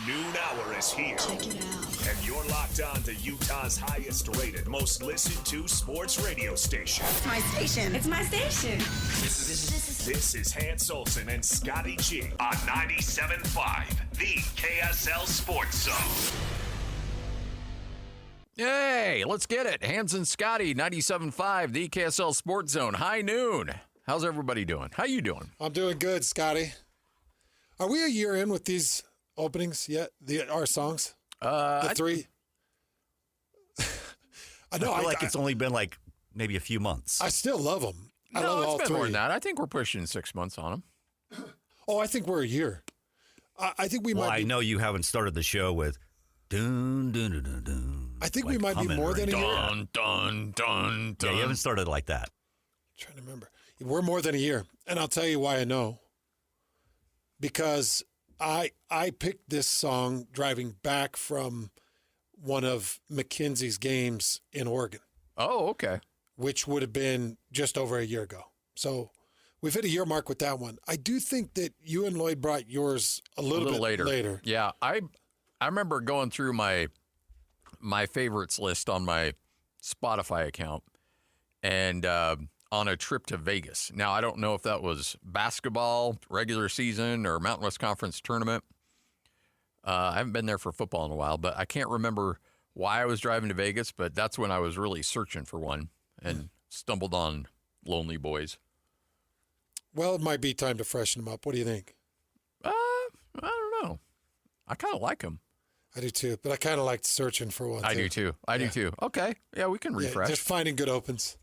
noon hour is here. Check it out. And you're locked on to Utah's highest rated, most listened to sports radio station. It's my station. It's my station. This is Hans Olsen and Scotty G on 97.5, the KSL Sports Zone. Hey, let's get it. Hans and Scotty, 97.5, the KSL Sports Zone. High noon. How's everybody doing? How you doing? I'm doing good, Scotty. Are we a year in with these openings yet? Our songs? The three? I feel like it's only been like maybe a few months. I still love them. I love all it's been three. more than that. I think we're pushing 6 months on them. Oh, I think we're a year. I think we might be. I know you haven't started the show with dun, dun, dun, dun, dun. I think we might be more than a year. Dun, dun, dun, dun. Yeah, you haven't started like that. I'm trying to remember. We're more than a year. And I'll tell you why I know. Because I picked this song driving back from one of McKenzie's games in Oregon. Oh, okay. Which would have been just over a year ago. So we've hit a year mark with that one. I do think that you and Lloyd brought yours a little bit later. Yeah, I remember going through my favorites list on my Spotify account and on a trip to Vegas. Now, I don't know if that was basketball, regular season, or Mountain West Conference tournament. I haven't been there for football in a while, but I can't remember why I was driving to Vegas, but that's when I was really searching for one and stumbled on Lonely Boys. Well, it might be time to freshen them up. What do you think? I don't know. I kind of like them. I do too, but I kind of liked searching for one. I do too. I do too. Okay. Yeah, we can refresh. Just finding good opens.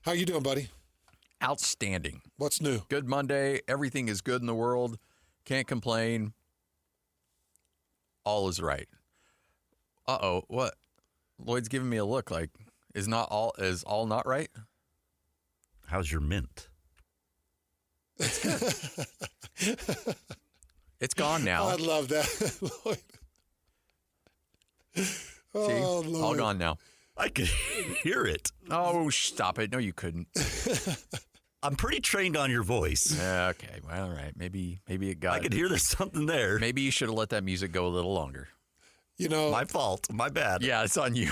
How you doing, buddy? Outstanding. What's new? Good Monday. Everything is good in the world. Can't complain. All is right. Uh-oh. What? Lloyd's giving me a look like, is all not right? How's your mint? It's gone now. I love that, Lloyd. See? Lloyd. All gone now. I could hear it. Oh, stop it. No, you couldn't. I'm pretty trained on your voice. Okay. Well, all right. Maybe it got I could hear there's something there. Maybe you should have let that music go a little longer. You know, My fault. My bad. Yeah, it's on you.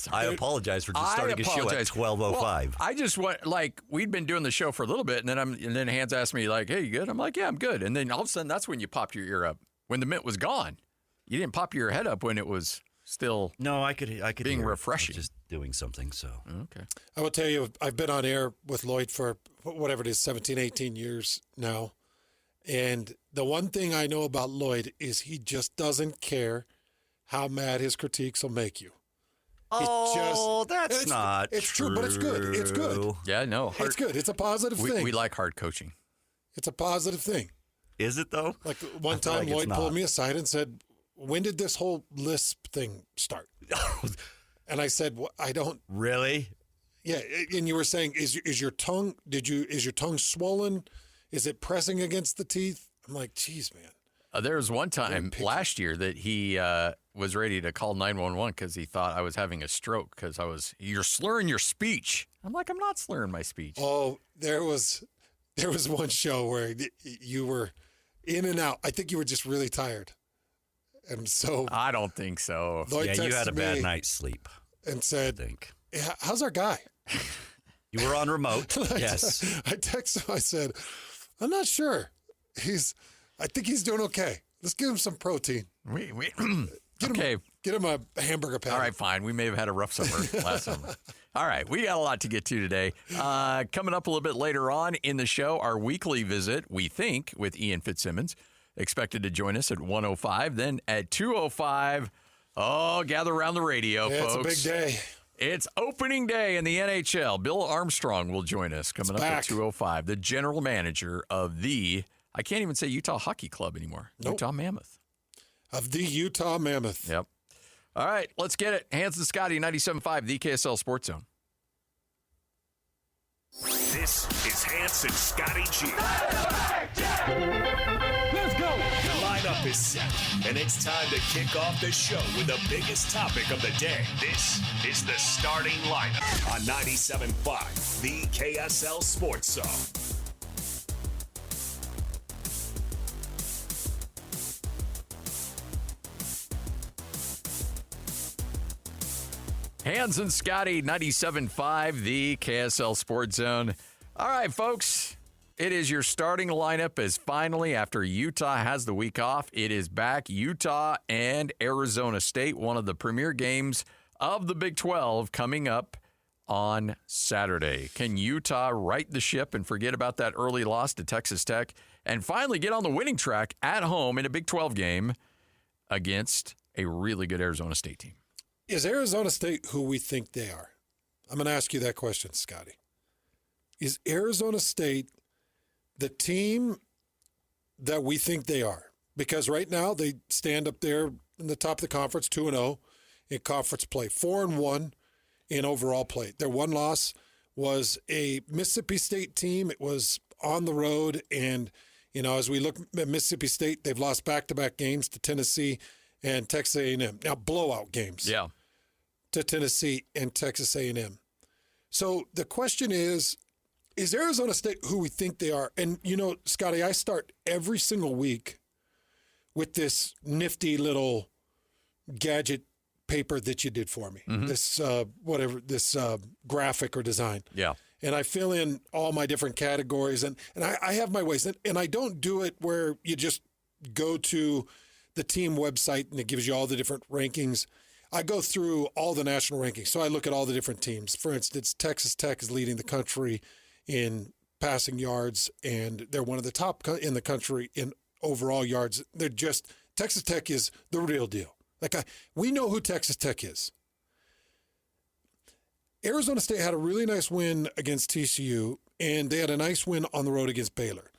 I apologize for just starting a show at 12:05. Well, I just went, we'd been doing the show for a little bit, and then Hans asked me, hey, you good? I'm like, yeah, I'm good. And then all of a sudden, that's when you popped your ear up. When the mint was gone. You didn't pop your head up when it was still No, I could being hear refreshing. Just doing something, so. Okay. I will tell you, I've been on air with Lloyd for whatever it is, 17, 18 years now. And the one thing I know about Lloyd is he just doesn't care how mad his critiques will make you. That's not It's true. true, but it's good. It's good. Yeah, no. It's good. It's a positive thing. We like hard coaching. It's a positive thing. Is it, though? Like one time, like it's Lloyd not. pulled me aside and said, when did this whole lisp thing start? And I said, well, I don't. Really? Yeah, and you were saying, is your tongue swollen? Is it pressing against the teeth? I'm like, geez, man. There was one time last year that he was ready to call 911 because he thought I was having a stroke because you're slurring your speech. I'm like, I'm not slurring my speech. Oh, there was one show where you were in and out. I think you were just really tired. And so I don't think so. Lloyd you had a texted bad me night's sleep, and I said, think. how's our guy? You were on remote, yes. I texted him. I said, I'm not sure. I think he's doing okay. Let's give him some protein. Get him a hamburger patty. All right, fine. We may have had a rough summer last summer. All right, we got a lot to get to today. Coming up a little bit later on in the show, our weekly visit, we think, with Ian Fitzsimmons, expected to join us at 1:05. Then at 2:05, gather around the radio, folks. It's a big day. It's opening day in the NHL. Bill Armstrong will join us coming up at 2:05. The general manager of I can't even say Utah Hockey Club anymore. Nope. Utah Mammoth. Of the Utah Mammoth. Yep. All right, let's get it. Hans and Scotty, 97.5, the KSL Sports Zone. This is Hans and Scotty G. Let's go. The lineup is set, and it's time to kick off the show with the biggest topic of the day. This is the starting lineup on 97.5, the KSL Sports Zone. Hans and Scotty, 97.5, the KSL Sports Zone. All right, folks, it is your starting lineup as finally, after Utah has the week off, it is back. Utah and Arizona State, one of the premier games of the Big 12 coming up on Saturday. Can Utah right the ship and forget about that early loss to Texas Tech and finally get on the winning track at home in a Big 12 game against a really good Arizona State team? Is Arizona State who we think they are? I'm going to ask you that question, Scotty. Is Arizona State the team that we think they are? Because right now they stand up there in the top of the conference, 2-0 in conference play, 4-1 in overall play. Their one loss was a Mississippi State team. It was on the road, and as we look at Mississippi State, they've lost back-to-back games to Tennessee and Texas A&M. Now, blowout games. Yeah. To Tennessee and Texas A&M. So the question is Arizona State who we think they are? And, Scotty, I start every single week with this nifty little gadget paper that you did for me, this graphic or design. Yeah. And I fill in all my different categories, and I have my ways. And I don't do it where you just go to the team website and it gives you all the different rankings. I go through all the national rankings. So I look at all the different teams. For instance, Texas Tech is leading the country in passing yards, and they're one of the top in the country in overall yards. Texas Tech is the real deal. We know who Texas Tech is. Arizona State had a really nice win against TCU, and they had a nice win on the road against Baylor.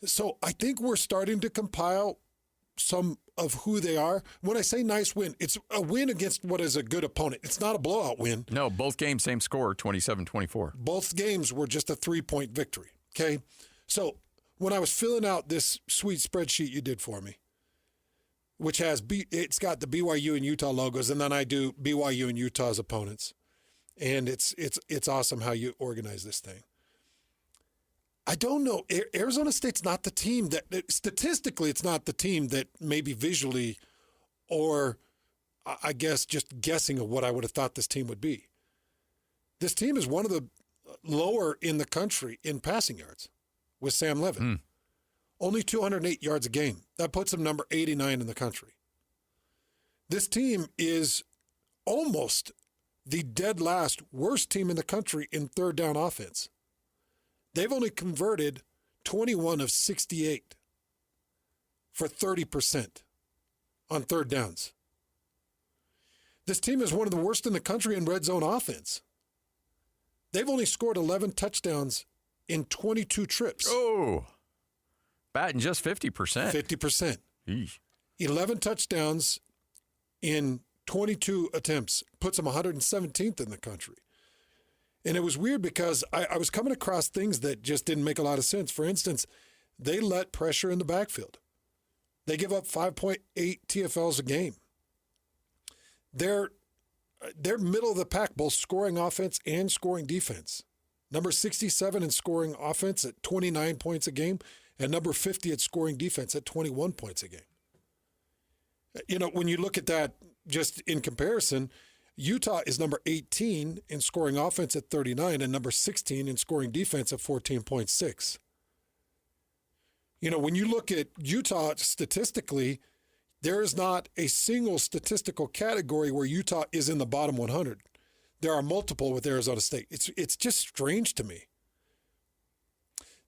So I think we're starting to compile some of who they are. When I say nice win, it's a win against what is a good opponent. It's not a blowout win. No, both games, same score, 27-24. Both games were just a 3-point victory, okay? So when I was filling out this sweet spreadsheet you did for me, which it's got the BYU and Utah logos, and then I do BYU and Utah's opponents. And it's awesome how you organize this thing. I don't know. Arizona State's not the team that statistically, it's not the team that maybe visually, or I guess just guessing of what I would have thought this team would be. This team is one of the lower in the country in passing yards with Sam Levin. Only 208 yards a game. That puts them number 89 in the country. This team is almost the dead last worst team in the country in third down offense. They've only converted 21 of 68 for 30% on third downs. This team is one of the worst in the country in red zone offense. They've only scored 11 touchdowns in 22 trips. Oh, batting just 50%. 50%. Eesh. 11 touchdowns in 22 attempts puts them 117th in the country. And it was weird because I was coming across things that just didn't make a lot of sense. For instance, they let pressure in the backfield. They give up 5.8 TFLs a game. They're middle of the pack, both scoring offense and scoring defense. Number 67 in scoring offense at 29 points a game, and number 50 at scoring defense at 21 points a game. When you look at that just in comparison, Utah is number 18 in scoring offense at 39 and number 16 in scoring defense at 14.6. When you look at Utah statistically, there is not a single statistical category where Utah is in the bottom 100. There are multiple with Arizona State. It's just strange to me.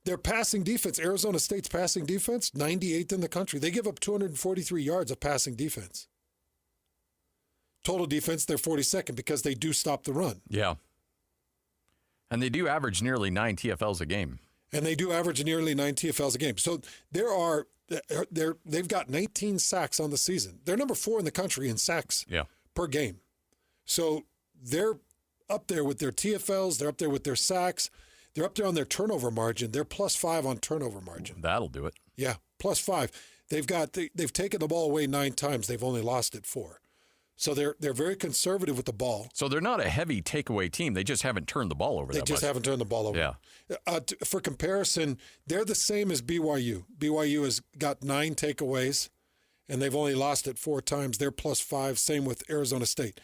Their passing defense, Arizona State's passing defense, 98th in the country. They give up 243 yards of passing defense. Total defense, they're 42nd because they do stop the run. Yeah. And they do average nearly 9 TFLs a game. So they've got 19 sacks on the season. They're number 4 in the country in sacks per game. So they're up there with their TFLs. They're up there with their sacks. They're up there on their turnover margin. They're +5 on turnover margin. That'll do it. Yeah, +5. They've taken the ball away 9 times. They've only lost it 4. So they're very conservative with the ball. So they're not a heavy takeaway team. They just haven't turned the ball over that much. Haven't turned the ball over. Yeah. For comparison, they're the same as BYU. BYU has got 9 takeaways, and they've only lost it 4 times. They're +5. Same with Arizona State.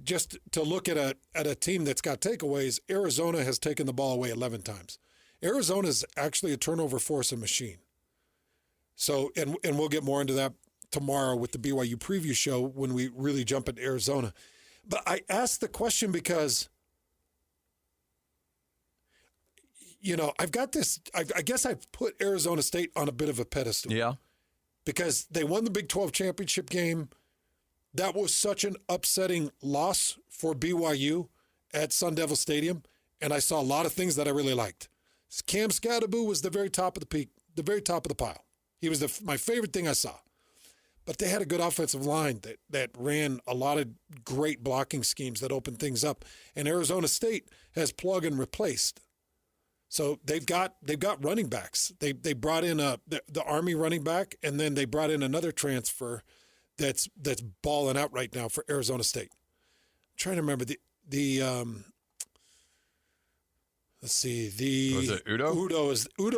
just to look at a team that's got takeaways, Arizona has taken the ball away 11 times. Arizona is actually a turnover force and machine. So, and we'll get more into that tomorrow with the BYU preview show when we really jump into Arizona. But I asked the question because, I've got this, I guess I've put Arizona State on a bit of a pedestal. Yeah. Because they won the Big 12 championship game. That was such an upsetting loss for BYU at Sun Devil Stadium, and I saw a lot of things that I really liked. Cam Scadaboo was the very top of the peak, the very top of the pile. He was my favorite thing I saw. But they had a good offensive line that ran a lot of great blocking schemes that opened things up, and Arizona State has plug and replaced. So they've got running backs. They brought in the Army running back, and then they brought in another transfer that's balling out right now for Arizona State. I'm trying to remember let's see, was it Udo? Udo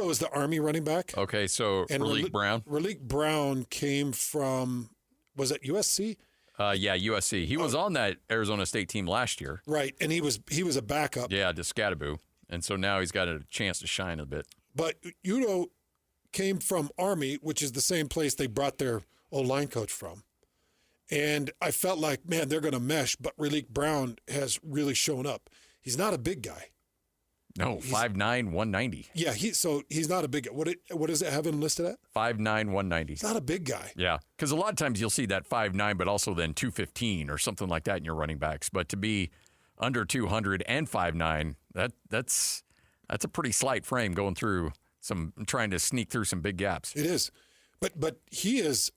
is the Army running back. Okay, so And Raleek Brown. Raleek Brown came from, was it USC? Yeah, USC. He was on that Arizona State team last year. Right, and he was a backup. Yeah, to Scadaboo. And so now he's got a chance to shine a bit. But Udo came from Army, which is the same place they brought their O-line coach from. And I felt like, man, they're going to mesh, but Raleek Brown has really shown up. He's not a big guy. No, 5'9", 190. Yeah, he's not a big guy. What does it have him listed at? 5'9", 190. He's not a big guy. Yeah, because a lot of times you'll see that 5'9", but also then 215 or something like that in your running backs. But to be under 200 and 5'9", that's a pretty slight frame going through trying to sneak through some big gaps. It is. But he is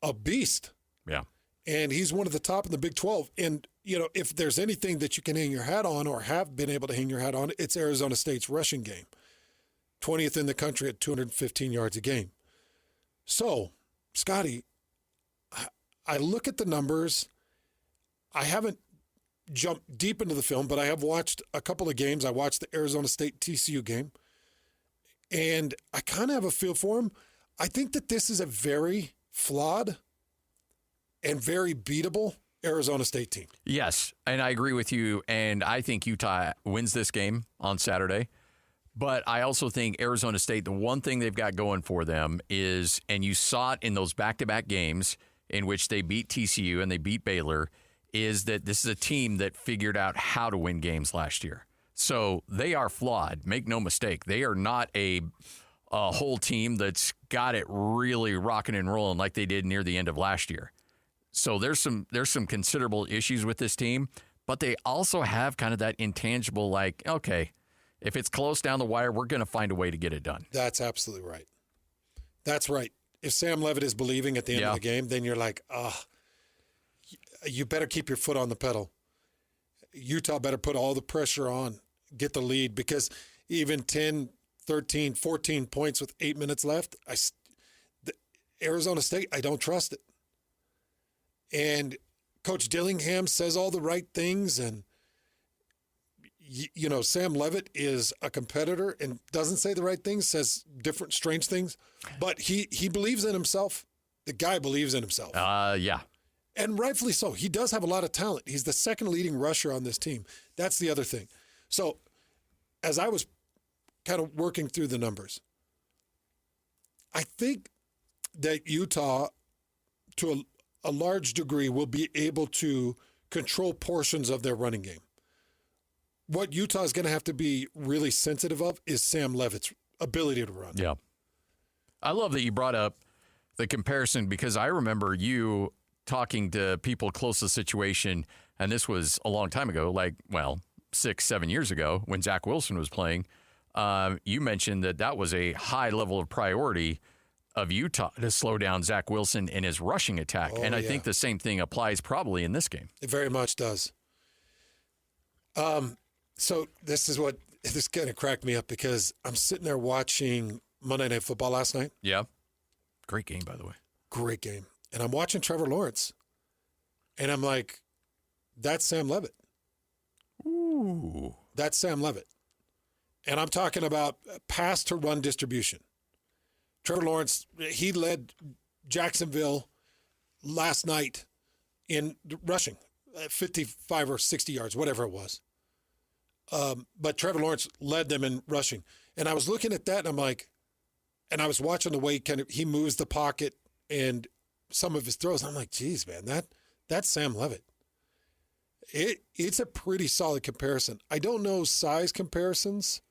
a beast. Yeah. And he's one of the top in the Big 12. And, if there's anything that you can hang your hat on or have been able to hang your hat on, it's Arizona State's rushing game. 20th in the country at 215 yards a game. So, Scotty, I look at the numbers. I haven't jumped deep into the film, but I have watched a couple of games. I watched the Arizona State TCU game. And I kind of have a feel for him. I think that this is a very flawed and very beatable Arizona State team. Yes, and I agree with you, and I think Utah wins this game on Saturday. But I also think Arizona State, the one thing they've got going for them is, and you saw it in those back-to-back games in which they beat TCU and they beat Baylor, is that this is a team that figured out how to win games last year. So they are flawed, make no mistake. They are not a whole team that's got it really rocking and rolling like they did near the end of last year. So there's some considerable issues with this team, but they also have kind of that intangible, like, okay, if it's close down the wire, we're going to find a way to get it done. That's absolutely right. That's right. If Sam Levitt is believing at the end of the game, then you're like, you better keep your foot on the pedal. Utah better put all the pressure on, get the lead, because even 10, 13, 14 points with 8 minutes left, Arizona State, I don't trust it. And Coach Dillingham says all the right things, and Sam Levitt is a competitor and doesn't say the right things, says different strange things, but he believes in himself. The guy believes in himself. Yeah. And rightfully so. He does have a lot of talent. He's the second leading rusher on this team. That's the other thing. So as I was kind of working through the numbers, I think that Utah, to a large degree, will be able to control portions of their running game. What Utah is going to have to be really sensitive of is Sam Levitt's ability to run. Yeah. I love that you brought up the comparison, because I remember you talking to people close to the situation, and this was a long time ago, 6-7 years ago when Zach Wilson was playing. You mentioned that was a high level of priority of Utah to slow down Zach Wilson in his rushing attack. And I think the same thing applies probably in this game. It very much does. So this kind of cracked me up, because I'm sitting there watching Monday Night Football last night. Yeah. Great game, by the way. Great game. And I'm watching Trevor Lawrence, and I'm like, that's Sam Levitt. Ooh. That's Sam Levitt. And I'm talking about pass to run distribution. Trevor Lawrence, he led Jacksonville last night in rushing. 55 or 60 yards, whatever it was. But Trevor Lawrence led them in rushing. And I was looking at that, and I'm like, and I was watching the way he moves the pocket and some of his throws. I'm like, geez, man, that's Sam Levitt. It's a pretty solid comparison. I don't know size comparisons.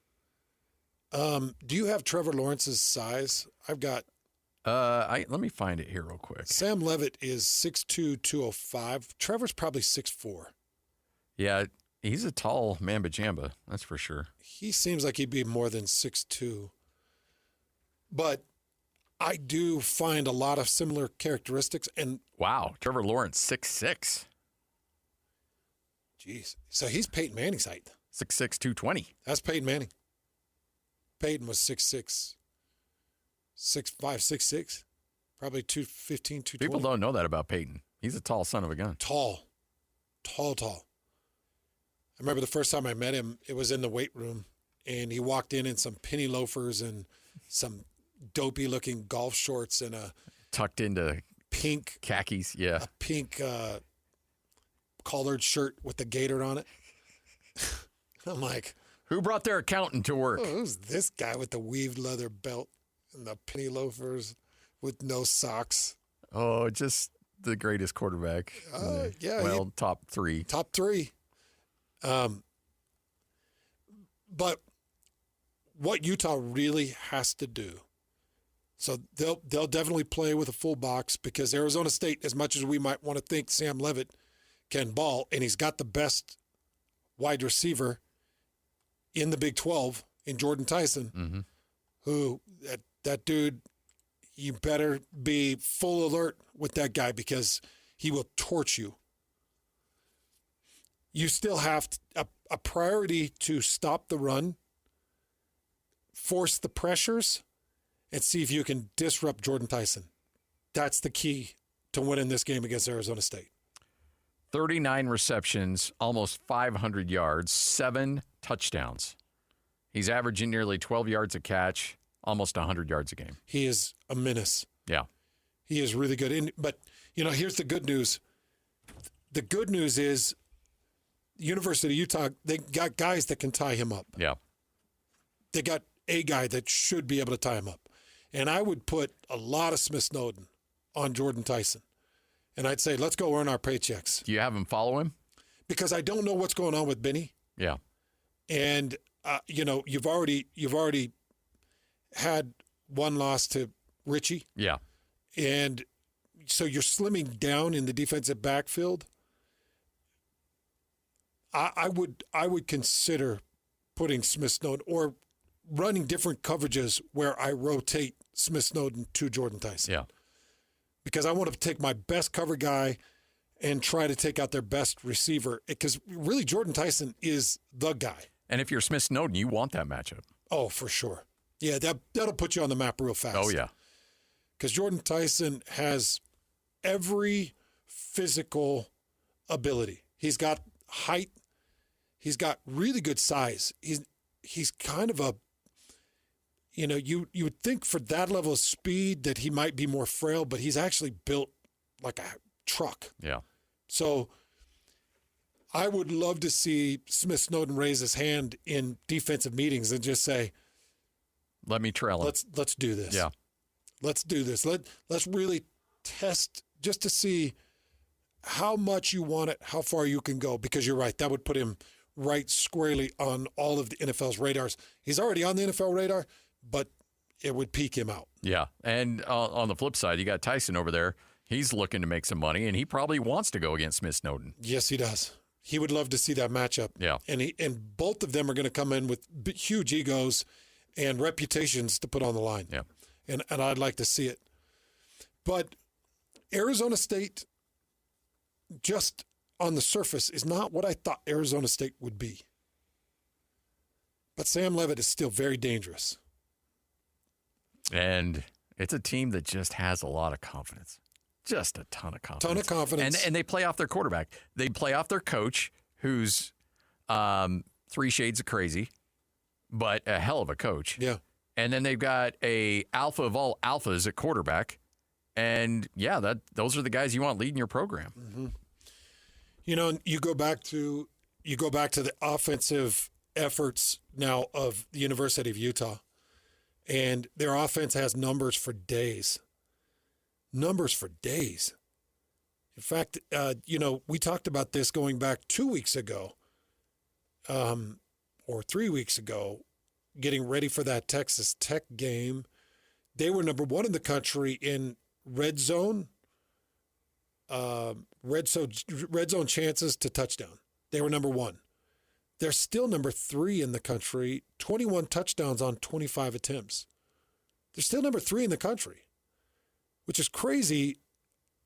Do you have Trevor Lawrence's size? I've got. Let me find it here real quick. Sam Levitt is 6'2", 205. Trevor's probably 6'4". Yeah, he's a tall mamba jamba, that's for sure. He seems like he'd be more than 6'2". But I do find a lot of similar characteristics. And wow, Trevor Lawrence, 6'6". Jeez. So he's Peyton Manning's height. 6'6", 220. That's Peyton Manning. Peyton was 6'6", 6'5", 6'6", probably 215, 220. People don't know that about Peyton. He's a tall son of a gun. Tall. I remember the first time I met him, it was in the weight room, and he walked in some penny loafers and some dopey-looking golf shorts and a tucked into pink khakis, yeah. A pink collared shirt with the gator on it. I'm like, who brought their accountant to work? oh, who's this guy with the weaved leather belt and the penny loafers with no socks? Oh, just the greatest quarterback. Yeah. Well, top three. Top three. But what Utah really has to do, so they'll definitely play with a full box, because Arizona State, as much as we might want to think Sam Levitt can ball, and he's got the best wide receiver in the Big 12 in Jordan Tyson, who that dude, you better be full alert with that guy, because he will torch you. You still have a priority to stop the run, force the pressures, and see if you can disrupt Jordan Tyson. That's the key to winning this game against Arizona State. 39 receptions, almost 500 yards, 7 touchdowns. He's averaging nearly 12 yards a catch, almost 100 yards a game. He is a menace. Yeah. He is really good. But, here's the good news. The good news is University of Utah, they got guys that can tie him up. Yeah. They got a guy that should be able to tie him up. And I would put a lot of Smith Snowden on Jordan Tyson. And I'd say, let's go earn our paychecks. Do you have him follow him? Because I don't know what's going on with Benny. Yeah. And, you've already had one loss to Richie. Yeah. And so you're slimming down in the defensive backfield. I would consider putting Smith Snowden or running different coverages where I rotate Smith Snowden to Jordan Tyson. Yeah. Because I want to take my best cover guy and try to take out their best receiver. Because really, Jordan Tyson is the guy. And if you're Smith Snowden, you want that matchup. Oh, for sure. Yeah, that'll put you on the map real fast. Oh, yeah. Because Jordan Tyson has every physical ability. He's got height. He's got really good size. He's kind of a, you would think for that level of speed that he might be more frail, but he's actually built like a truck. Yeah. So I would love to see Smith Snowden raise his hand in defensive meetings and just say, let me trail him. Let's do this. Yeah. Let's do this. Let's really test just to see how much you want it, how far you can go, because you're right. That would put him right squarely on all of the NFL's radars. He's already on the NFL radar, but it would peak him out. Yeah. And on the flip side, you got Tyson over there. He's looking to make some money, and he probably wants to go against Smith Snowden. Yes, he does. He would love to see that matchup. Yeah. And both of them are going to come in with huge egos and reputations to put on the line. Yeah. And I'd like to see it. But Arizona State, just on the surface, is not what I thought Arizona State would be. But Sam Levitt is still very dangerous. And it's a team that just has a lot of confidence. Just a ton of confidence. Ton of confidence. And they play off their quarterback. They play off their coach, who's 3 shades of crazy, but a hell of a coach. Yeah. And then they've got a alpha of all alphas at quarterback. And, yeah, those are the guys you want leading your program. Mm-hmm. You know, you go back to the offensive efforts now of the University of Utah, and their offense has numbers for days. Numbers for days. In fact, we talked about this going back 2 weeks ago, or 3 weeks ago, getting ready for that Texas Tech game. They were number 1 in the country in red zone chances to touchdown. They were number 1. They're still number 3 in the country, 21 touchdowns on 25 attempts. They're still number 3 in the country, which is crazy,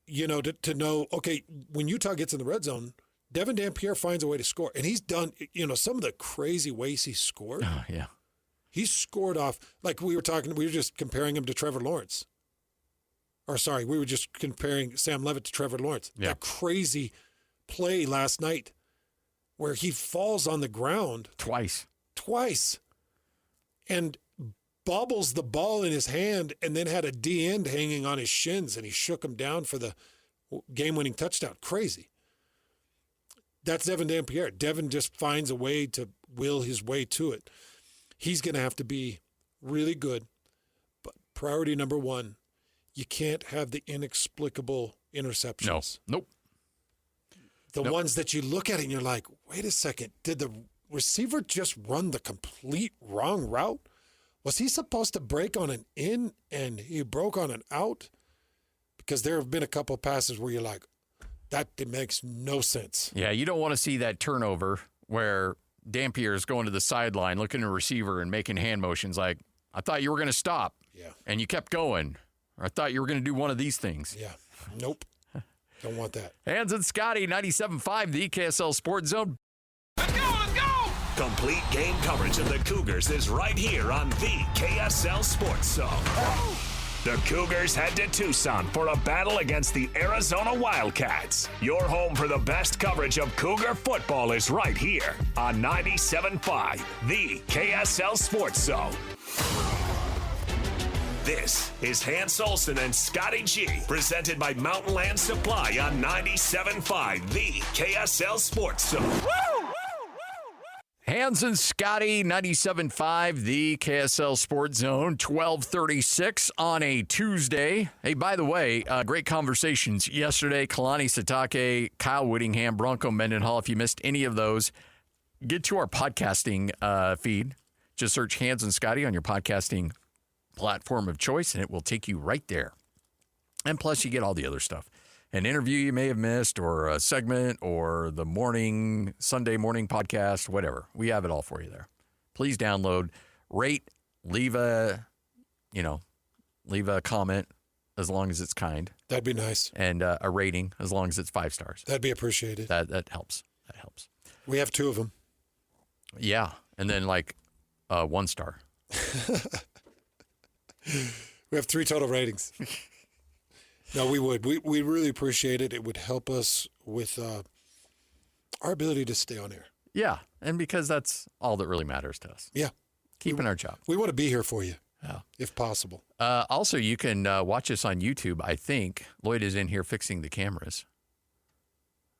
to know, okay, when Utah gets in the red zone, Devin Dampierre finds a way to score. And he's done, some of the crazy ways he scored. Oh, yeah. He scored off, like we were just comparing him to Trevor Lawrence. We were just comparing Sam Levitt to Trevor Lawrence. Yeah. That crazy play last night where he falls on the ground. Twice. And bobbles the ball in his hand and then had a D-end hanging on his shins, and he shook him down for the game-winning touchdown. Crazy. That's Devin Dampierre. Devin just finds a way to will his way to it. He's going to have to be really good. But priority number 1, you can't have the inexplicable interceptions. Nope. The ones that you look at and you're like, wait a second, did the receiver just run the complete wrong route? Was he supposed to break on an in and he broke on an out? Because there have been a couple of passes where you're like, that makes no sense. Yeah, you don't want to see that turnover where Dampierre is going to the sideline, looking at a receiver and making hand motions like, I thought you were going to stop. Yeah. And you kept going. Or I thought you were going to do one of these things. Yeah. Nope. Don't want that. Hans and Scotty, 97.5, the KSL Sports Zone. Let's go! Complete game coverage of the Cougars is right here on the KSL Sports Zone. The Cougars head to Tucson for a battle against the Arizona Wildcats. Your home for the best coverage of Cougar football is right here on 97.5, the KSL Sports Zone. This is Hans Olsen and Scotty G, presented by Mountain Land Supply on 97.5, the KSL Sports Zone. Woo! Hans and Scotty, 97.5, the KSL Sports Zone, 12:36 on a Tuesday. Hey, by the way, great conversations yesterday. Kalani Sitake, Kyle Whittingham, Bronco Mendenhall. If you missed any of those, get to our podcasting feed. Just search Hans and Scotty on your podcasting platform of choice, and it will take you right there. And plus, you get all the other stuff. An interview you may have missed, or a segment, or the Sunday morning podcast, whatever. We have it all for you there. Please download, rate, leave a comment as long as it's kind. That'd be nice. And a rating as long as it's 5 stars. That'd be appreciated. That helps. That helps. We have 2 of them. Yeah, and then 1 star. We have 3 total ratings. No, we would. We really appreciate it. It would help us with our ability to stay on air. Yeah, and because that's all that really matters to us. Yeah. Keeping our job. We want to be here for you, yeah, if possible. Also, you can watch us on YouTube. I think Lloyd is in here fixing the cameras.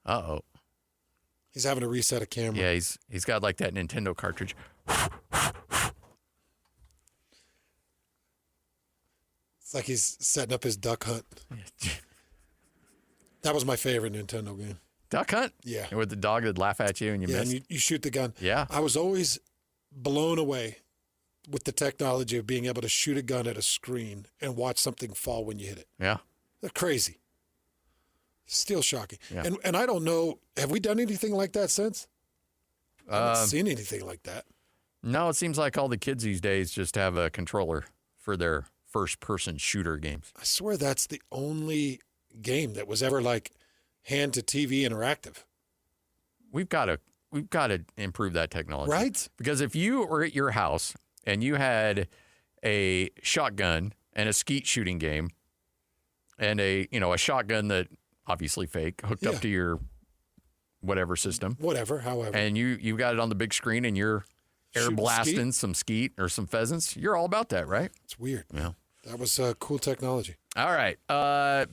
Uh-oh. He's having to reset a camera. Yeah, he's got that Nintendo cartridge. It's like he's setting up his duck hunt. That was my favorite Nintendo game. Duck hunt? Yeah. And with the dog that'd laugh at you and you miss? And you shoot the gun. Yeah. I was always blown away with the technology of being able to shoot a gun at a screen and watch something fall when you hit it. Yeah. They're crazy. Still shocking. Yeah. And I don't know, have we done anything like that since? I haven't seen anything like that. No, it seems like all the kids these days just have a controller for their first-person shooter games. I swear that's the only game that was ever hand-to-TV interactive. We've got to improve that technology. Right? Because if you were at your house and you had a shotgun and a skeet shooting game and a shotgun that obviously fake hooked up to your whatever system. Whatever, however. And you got it on the big screen and you're air Shooting blasting some skeet or some pheasants. You're all about that, right? It's weird. Yeah. That was cool technology. All right.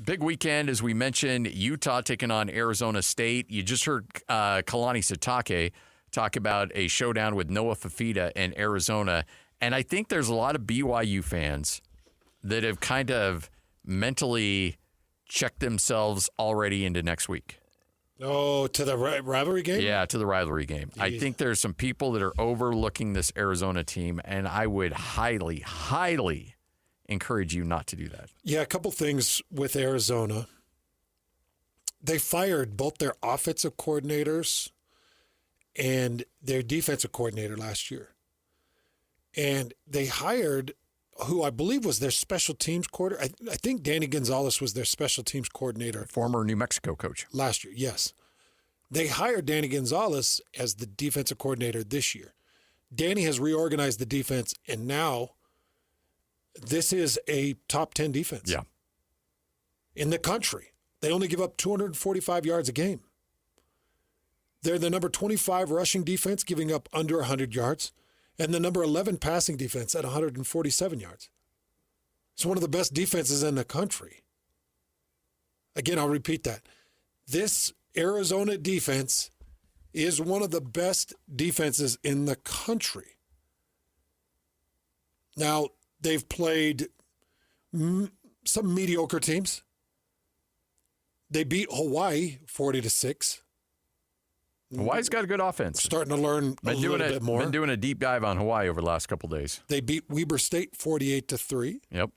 Big weekend, as we mentioned, Utah taking on Arizona State. You just heard Kalani Sitake talk about a showdown with Noah Fafita in Arizona. And I think there's a lot of BYU fans that have kind of mentally checked themselves already into next week. Oh, to the rivalry game? Yeah, to the rivalry game. Yeah. I think there's some people that are overlooking this Arizona team, and I would highly, highly encourage you not to do that. Yeah, a couple things with Arizona. They fired both their offensive coordinators and their defensive coordinator last year. And they hired who I believe was their special teams coordinator. I think Danny Gonzalez was their special teams coordinator. Former New Mexico coach. Last year, yes. They hired Danny Gonzalez as the defensive coordinator this year. Danny has reorganized the defense, and now this is a top 10 defense. Yeah. In the country. They only give up 245 yards a game. They're the number 25 rushing defense, giving up under 100 yards, and the number 11 passing defense at 147 yards. It's one of the best defenses in the country. Again, I'll repeat that. This Arizona defense is one of the best defenses in the country. Now, they've played some mediocre teams. They beat Hawaii 40-6. Hawaii's got a good offense. Starting to learn a little bit more. Been doing a deep dive on Hawaii over the last couple of days. They beat Weber State 48-3. Yep.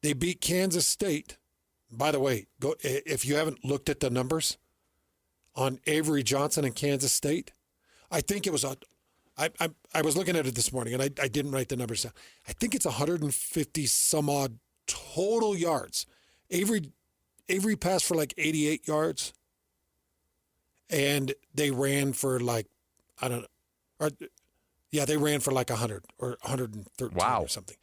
They beat Kansas State. By the way, go if you haven't looked at the numbers on Avery Johnson and Kansas State. I think it was I was looking at it this morning, and I didn't write the numbers down. I think it's 150 some odd total yards. Avery passed for like 88 yards, and they ran for like, I don't know. They ran for like 100 or 113 or something.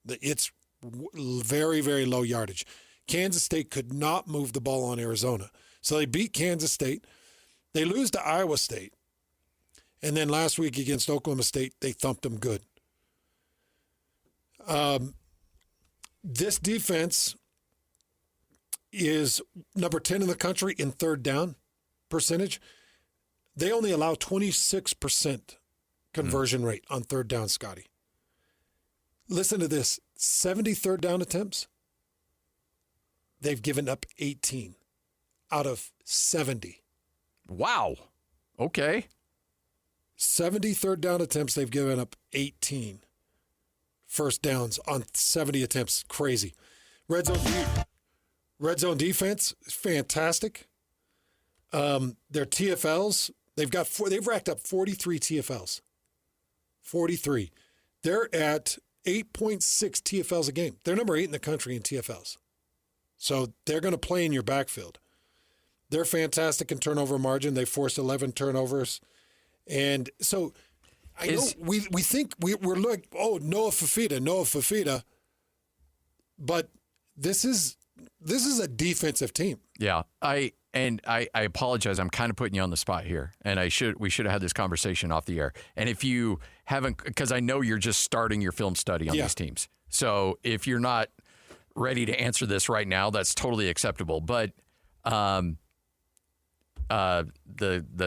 It's very, very low yardage. Kansas State could not move the ball on Arizona. So they beat Kansas State. They lose to Iowa State. And then last week against Oklahoma State, they thumped them good. This defense is number 10 in the country in third down percentage. They only allow 26% conversion rate on third down, Scotty. Listen to this. 70 third down attempts. They've given up 18 out of 70. Wow. Okay. 70 third down attempts, they've given up 18 first downs on 70 attempts. Crazy. Red zone defense is fantastic. Their TFLs, they've racked up 43 TFLs. 43. They're at 8.6 TFLs a game. They're number 8 in the country in TFLs. So they're going to play in your backfield. They're fantastic in turnover margin. They forced 11 turnovers. And so I know we think we're like, oh, Noah Fafita. But this is a defensive team. Yeah. I apologize. I'm kind of putting you on the spot here. And we should have had this conversation off the air. And if you haven't, because I know you're just starting your film study on these teams. So if you're not ready to answer this right now, that's totally acceptable. But the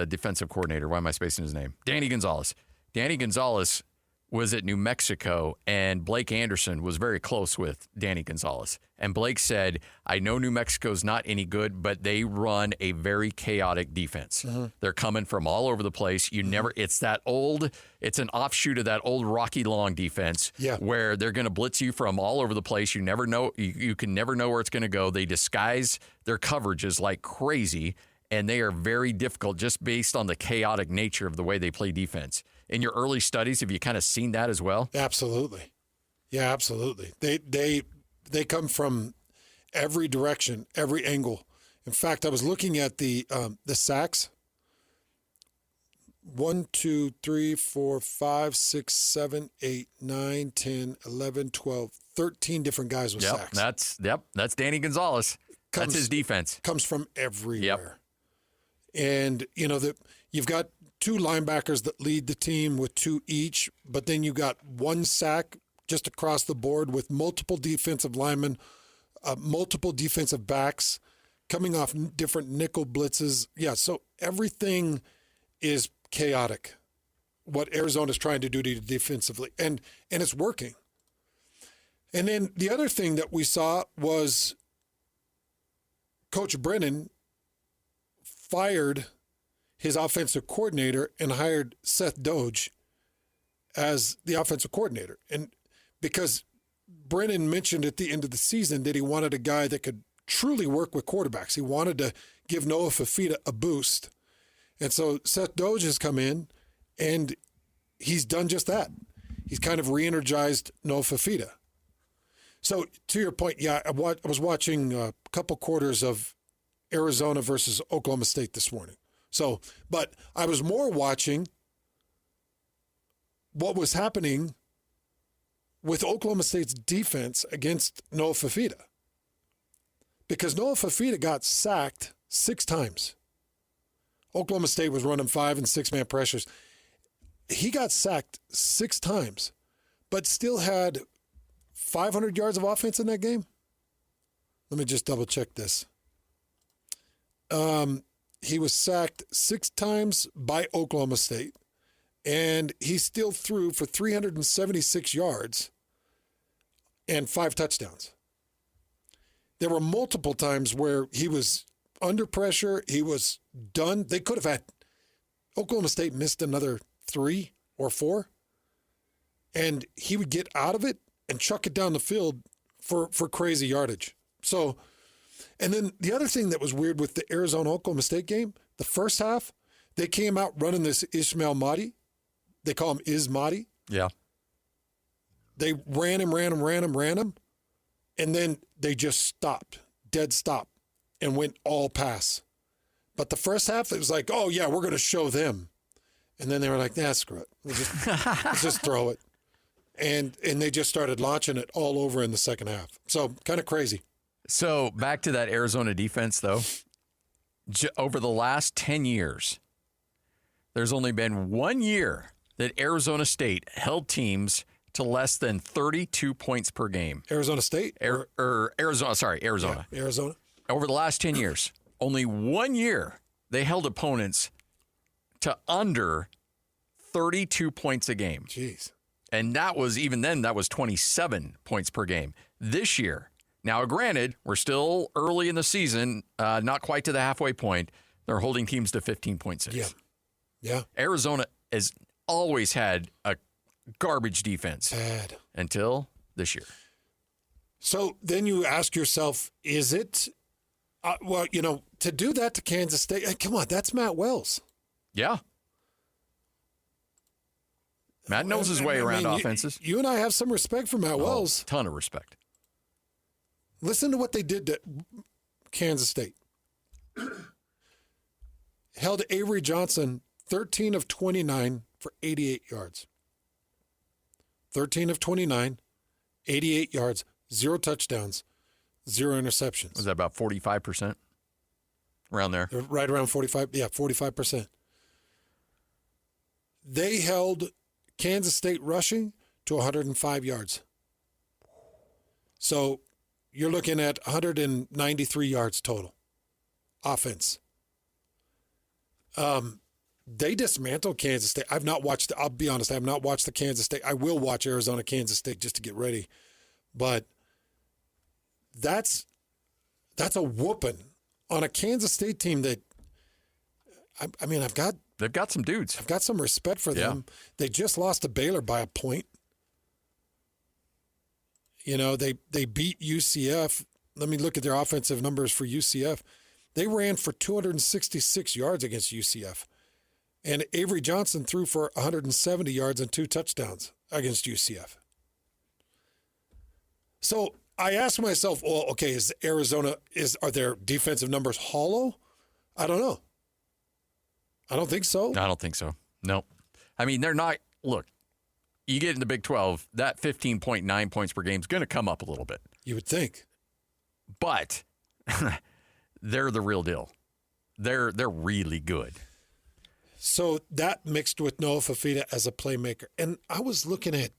defensive coordinator, why am I spacing his name? Danny Gonzalez. Danny Gonzalez was at New Mexico, and Blake Anderson was very close with Danny Gonzalez. And Blake said, I know New Mexico's not any good, but they run a very chaotic defense. Mm-hmm. They're coming from all over the place. It's an offshoot of that old Rocky Long defense where they're going to blitz you from all over the place. You never know. You can never know where it's going to go. They disguise their coverages like crazy, and they are very difficult just based on the chaotic nature of the way they play defense. In your early studies, have you kind of seen that as well? Absolutely. Yeah, absolutely. They come from every direction, every angle. In fact, I was looking at the sacks. 1, 2, 3, 4, 5, 6, 7, 8, 9, 10, 11, 12, 13 different guys with sacks. That's Danny Gonzalez. That's his defense. Comes from everywhere. Yep. And, you've got 2 linebackers that lead the team with 2 each, but then you got 1 sack just across the board with multiple defensive linemen multiple defensive backs coming off different nickel blitzes. Yeah, so everything is chaotic, what Arizona's trying to do to defensively, and it's working. And then the other thing that we saw was Coach Brennan fired his offensive coordinator and hired Seth Doge as the offensive coordinator. And because Brennan mentioned at the end of the season that he wanted a guy that could truly work with quarterbacks. He wanted to give Noah Fafita a boost. And so Seth Doge has come in, and he's done just that. He's kind of re-energized Noah Fafita. So to your point, yeah, I was watching a couple quarters of Arizona versus Oklahoma State this morning. So, but I was more watching what was happening with Oklahoma State's defense against Noah Fafita. Because Noah Fafita got sacked 6 times. Oklahoma State was running 5- and 6-man pressures. He got sacked 6 times, but still had 500 yards of offense in that game. Let me just double check this. He was sacked 6 times by Oklahoma State, and he still threw for 376 yards and 5 touchdowns. There were multiple times where he was under pressure. He was done. They could have had Oklahoma State missed another 3 or 4, and he would get out of it and chuck it down the field for crazy yardage. So, and then the other thing that was weird with the Arizona-Oklahoma State game, the first half, they came out running this Ismail Mahdi. They call him Is Mahdi. Yeah. They ran him, and then they just stopped, dead stop, and went all pass. But the first half, it was like, oh, yeah, we're going to show them. And then they were like, nah, screw it. Let's just throw it. And they just started launching it all over in the second half. So kind of crazy. So back to that Arizona defense, though. Over the last 10 years, there's only been 1 year that Arizona State held teams to less than 32 points per game. Arizona State? Arizona. Yeah, Arizona. Over the last 10 years, only 1 year they held opponents to under 32 points a game. Jeez. And that was, even then, that was 27 points per game. This year, now granted, we're still early in the season, not quite to the halfway point. They're holding teams to 15.6. Yeah. Arizona has always had a garbage defense. Bad. Until this year. So then you ask yourself, is it, to do that to Kansas State, come on, that's Matt Wells. Yeah. Matt knows his way around offenses. You and I have some respect for Matt Wells. Ton of respect. Listen to what they did to Kansas State. Held Avery Johnson 13 of 29 for 88 yards. 13 of 29, 88 yards, 0 touchdowns, 0 interceptions. Was that about 45%? Around there? Right around 45. Yeah, 45%. They held Kansas State rushing to 105 yards. So you're looking at 193 yards total offense. They dismantled Kansas State. I'll be honest, I have not watched the Kansas State. I will watch Arizona, Kansas State just to get ready. But that's a whooping on a Kansas State team that, They've got some dudes. I've got some respect for them. They just lost to Baylor by a point. They beat UCF. Let me look at their offensive numbers for UCF. They ran for 266 yards against UCF. And Avery Johnson threw for 170 yards and 2 touchdowns against UCF. So I asked myself, well, okay, are their defensive numbers hollow? I don't know. I don't think so. I don't think so. No. I mean, they're not. Look, you get in the Big 12, that 15.9 points per game is going to come up a little bit. You would think. But they're the real deal. They're really good. So that mixed with Noah Fafita as a playmaker. And I was looking at,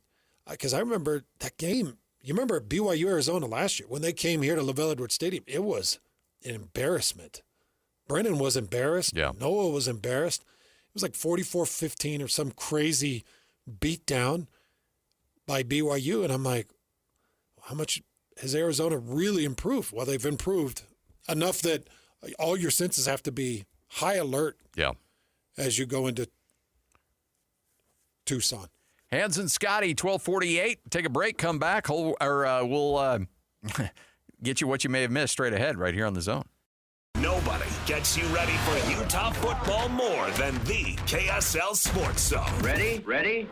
because I remember that game, You remember BYU Arizona last year when they came here to LaVell Edwards Stadium? It was an embarrassment. Brennan was embarrassed. Yeah. Noah was embarrassed. It was like 44-15 or some crazy beatdown by BYU. And I'm like, how much has Arizona really improved? Well, they've improved enough that all your senses have to be high alert as you go into Tucson. Hans and Scotty, 1248. Take a break, come back. We'll get you what you may have missed straight ahead right here on The Zone. Nobody gets you ready for Utah football more than the KSL Sports Zone. Ready?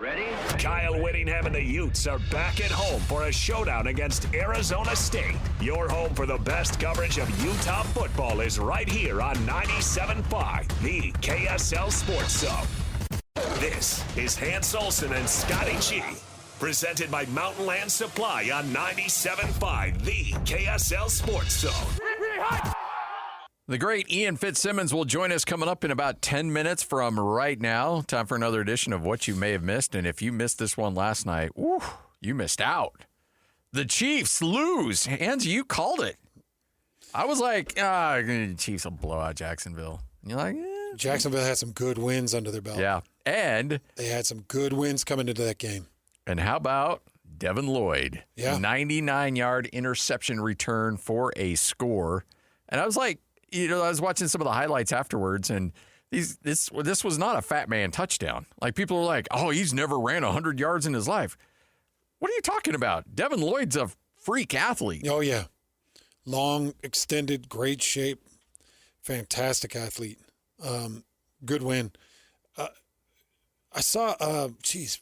Kyle Whittingham and the Utes are back at home for a showdown against Arizona State. Your home for the best coverage of Utah football is right here on 97.5, the KSL Sports Zone. This is Hans Olsen and Scotty G, presented by Mountain Land Supply on 97.5, the KSL Sports Zone. The great Ian Fitzsimmons will join us coming up in about 10 minutes from right now. Time for another edition of What You May Have Missed. And if you missed this one last night, you missed out. The Chiefs lose. Hans, you called it. I was like, Chiefs will blow out Jacksonville. And you're like, Jacksonville had some good wins under their belt. Yeah. And they had some good wins coming into that game. And how about Devin Lloyd? Yeah. 99-yard interception return for a score. And I was like, I was watching some of the highlights afterwards, and this was not a fat man touchdown. Like, people are like, oh, he's never ran 100 yards in his life. What are you talking about? Devin Lloyd's a freak athlete. Oh, yeah. Long, extended, great shape, fantastic athlete. Good win. I saw,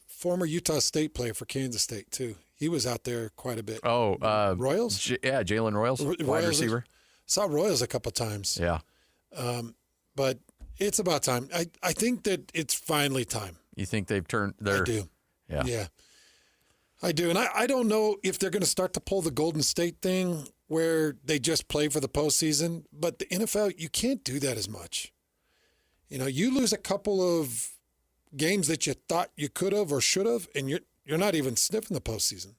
former Utah State player for Kansas State, too. He was out there quite a bit. Oh, Royals? Jalen Royals, wide receiver. Saw Royals a couple times. Yeah. But it's about time. I think that it's finally time. You think they've turned their... I do. Yeah. I do. And I don't know if they're going to start to pull the Golden State thing where they just play for the postseason. But the NFL, you can't do that as much. You lose a couple of games that you thought you could have or should have, and you're not even sniffing the postseason.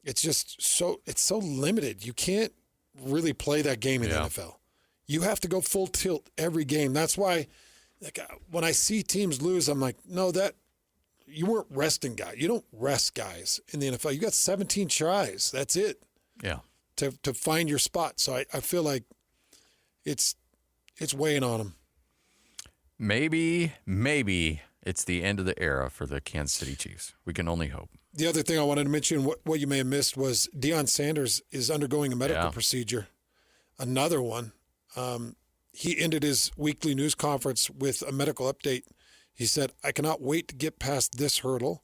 It's just so limited. You can't really play that game in the NFL. You have to go full tilt every game. That's why when I see teams lose, I'm like, no, that you weren't resting guys. You don't rest guys in the NFL. You got 17 tries. That's it. Yeah. To find your spot. So I feel like it's weighing on them. Maybe it's the end of the era for the Kansas City Chiefs. We can only hope. The other thing I wanted to mention, what you may have missed, was Deion Sanders is undergoing a medical procedure. Another one. He ended his weekly news conference with a medical update. He said, I cannot wait to get past this hurdle.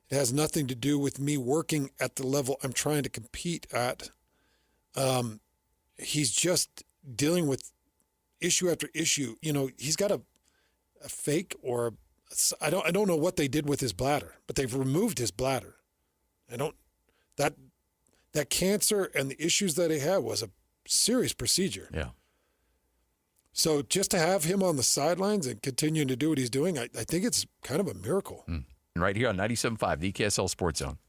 It has nothing to do with me working at the level I'm trying to compete at. He's just dealing with issue after issue. He's got a fake or I don't know what they did with his bladder, but they've removed his bladder. That cancer and the issues that he had was a serious procedure. Yeah. So just to have him on the sidelines and continuing to do what he's doing, I think it's kind of a miracle. Right here on 97.5, the KSL Sports Zone.